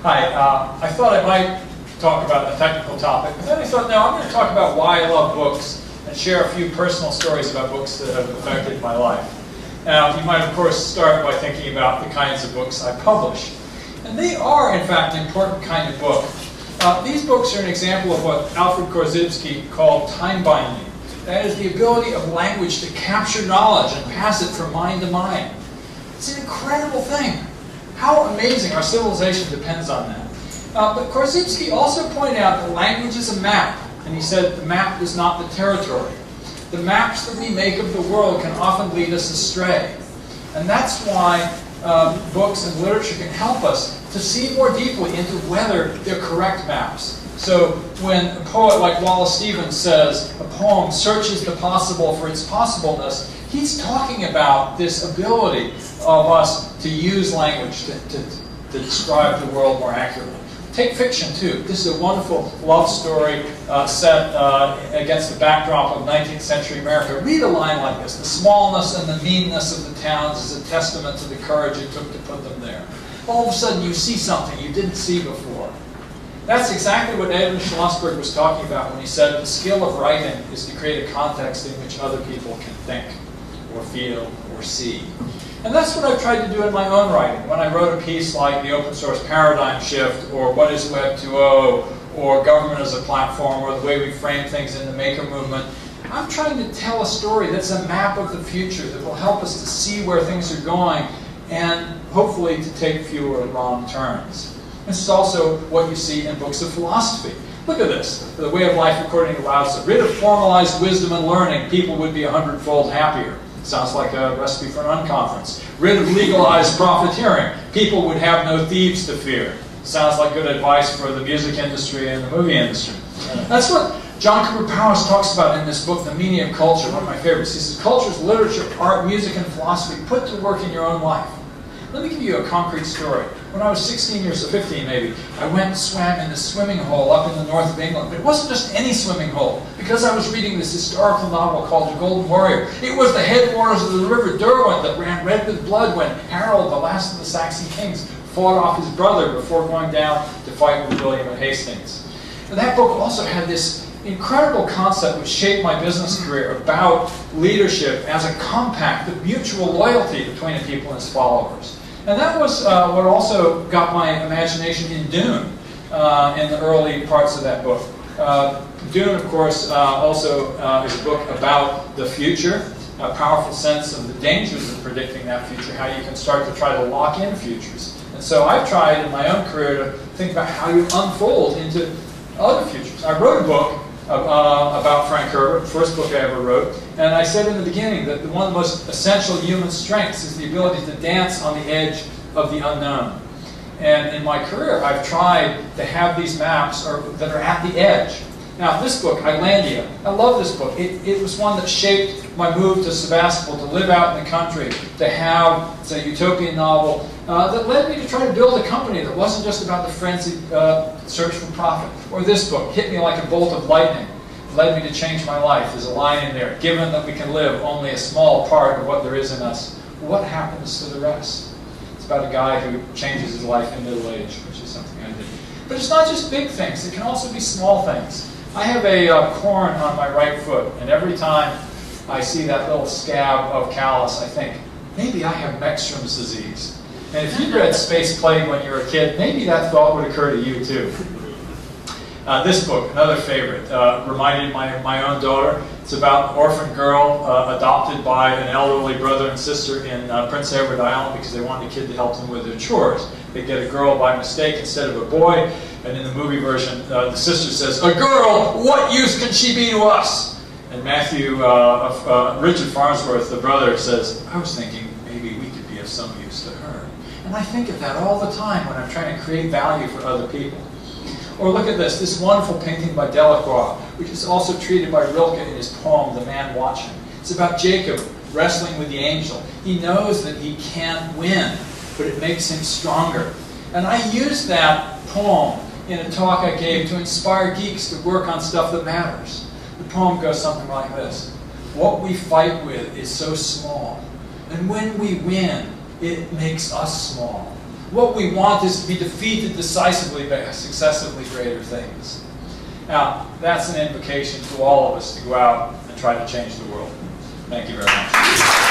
Hi, I thought I might talk about a technical topic, but then I thought, no, I'm going to talk about why I love books and share a few personal stories about books that have affected my life. Now, you might, of course, start by thinking about the kinds of books I publish. And they are, in fact, an important kind of book. These books are an example of what Alfred Korzybski called time binding. That is the ability of language to capture knowledge and pass it from mind to mind. It's an incredible thing. How amazing. Our civilization depends on that. But Korzybski also pointed out that language is a map. And he said the map is not the territory. The maps that we make of the world can often lead us astray. And that's why books and literature can help us to see more deeply into whether they're correct maps. So when a poet like Wallace Stevens says a poem searches the possible for its possibleness, he's talking about this ability of us to use language to describe the world more accurately. Take fiction, too. This is a wonderful love story set against the backdrop of 19th century America. Read a line like this. The smallness and the meanness of the towns is a testament to the courage it took to put them there. All of a sudden, you see something you didn't see before. That's exactly what Edwin Schlossberg was talking about when he said the skill of writing is to create a context in which other people can think or feel or see. And that's what I've tried to do in my own writing. When I wrote a piece like The Open Source Paradigm Shift, or What is Web 2.0, or Government as a Platform, or the way we frame things in the Maker Movement, I'm trying to tell a story that's a map of the future that will help us to see where things are going and hopefully to take fewer wrong turns. This is also what you see in books of philosophy. Look at this. The Way of Life according to Lao Tzu. Rid of formalized wisdom and learning, people would be 100-fold happier. Sounds like a recipe for an unconference. Rid of legalized profiteering, people would have no thieves to fear. Sounds like good advice for the music industry and the movie industry. That's what John Cooper Powers talks about in this book, The Meaning of Culture, one of my favorites. He says, culture is literature, art, music, and philosophy put to work in your own life. Let me give you a concrete story. When I was 16 years, or 15 maybe, I went and swam in this swimming hole up in the north of England. But it wasn't just any swimming hole. Because I was reading this historical novel called The Golden Warrior. It was the headwaters of the River Derwent that ran red with blood when Harold, the last of the Saxon kings, fought off his brother before going down to fight with William of Hastings. And that book also had this incredible concept which shaped my business career about leadership as a compact of mutual loyalty between a people and his followers. And that was what also got my imagination in Dune in the early parts of that book. Dune, of course, also is a book about the future, a powerful sense of the dangers of predicting that future, how you can start to try to lock in futures. And so I've tried in my own career to think about how you unfold into other futures. I wrote a book about Frank Herbert, the first book I ever wrote, and I said in the beginning that one of the most essential human strengths is the ability to dance on the edge of the unknown. And in my career, I've tried to have these maps that are at the edge. Now, this book, Islandia, I love this book. It was one that shaped my move to Sebastopol, to live out in the country, to have, it's a utopian novel, that led me to try to build a company that wasn't just about the frenzied search for profit. Or this book, Hit Me Like a Bolt of Lightning, led me to change my life. There's a line in there, given that we can live only a small part of what there is in us, what happens to the rest? It's about a guy who changes his life in middle age, which is something I did. But it's not just big things, it can also be small things. I have a corn on my right foot, and every time I see that little scab of callus, I think, maybe I have Mexstrom's disease. And if you read Space Plague when you were a kid, maybe that thought would occur to you too. This book, another favorite, reminded my own daughter. It's about an orphan girl adopted by an elderly brother and sister in Prince Edward Island because they wanted a kid to help them with their chores. They get a girl by mistake instead of a boy, and in the movie version, the sister says, "A girl, what use can she be to us?" And Richard Farnsworth, the brother, says, "I was thinking maybe we could be of some use to her." And I think of that all the time when I'm trying to create value for other people. Or look at this wonderful painting by Delacroix, which is also treated by Rilke in his poem, The Man Watching. It's about Jacob wrestling with the angel. He knows that he can't win, but it makes him stronger. And I used that poem in a talk I gave to inspire geeks to work on stuff that matters. The poem goes something like this. What we fight with is so small, and when we win, it makes us small. what we want is to be defeated decisively by successively greater things. Now, that's an invitation to all of us to go out and try to change the world. Thank you very much.